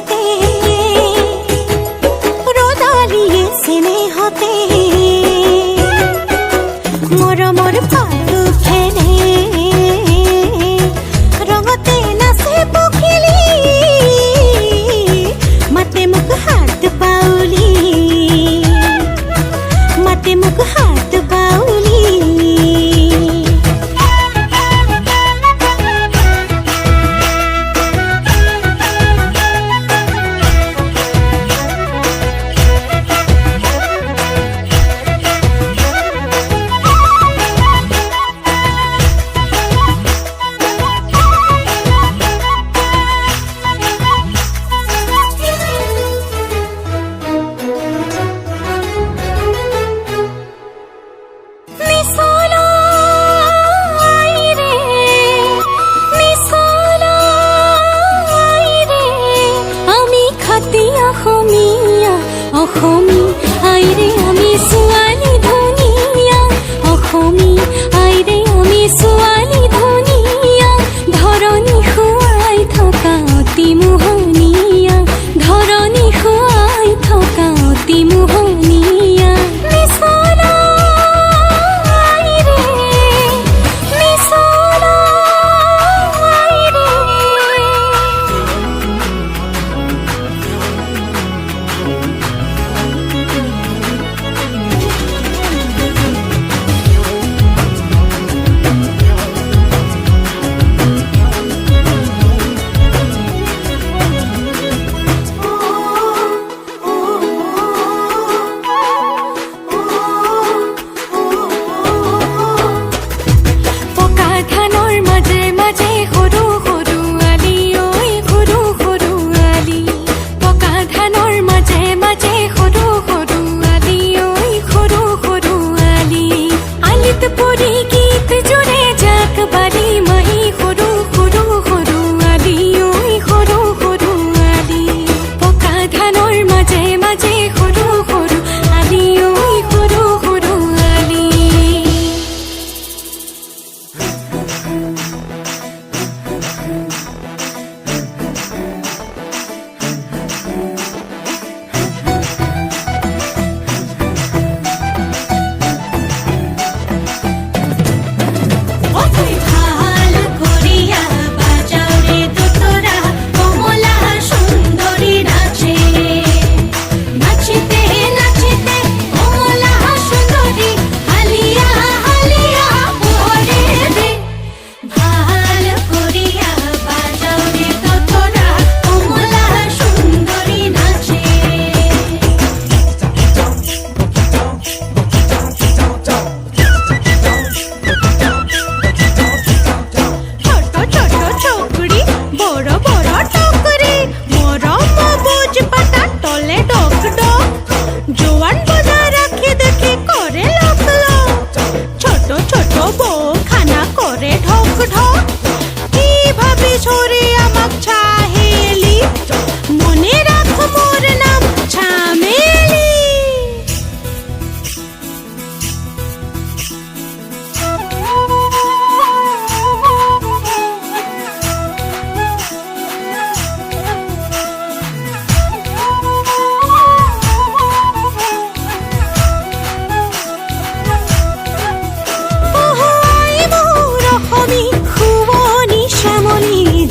হতে ৰদালিয়ে চেনে হতে মৰমৰ পাতো খেলে ৰঙতে নাচে পখিলি মাতে মোক হাত বাউলি মাতে মোক হাত বাউলি অসমী আইৰে আমি ছোৱালী ধুনীয়া অসমী আইৰে আমি ছোৱালী ধুনীয়া ধৰণী শুৱাই থকা অতি মোহনীয়া ধৰণী শুৱাই থকা অতি মোহনীয়া মিছলা আইৰে মিছলা আইৰে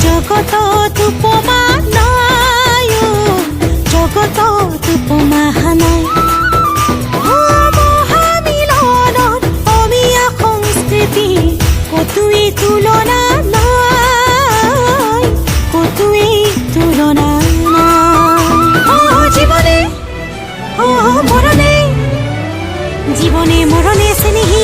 জগতত উপমা নাই জগতত উপমা নাই মহামিলনত অসমীয়া সংস্কৃতি কতোৱেই তুলনা নাই কতোৱেই তুলনা নাই জীৱনে মৰণে চেনেহী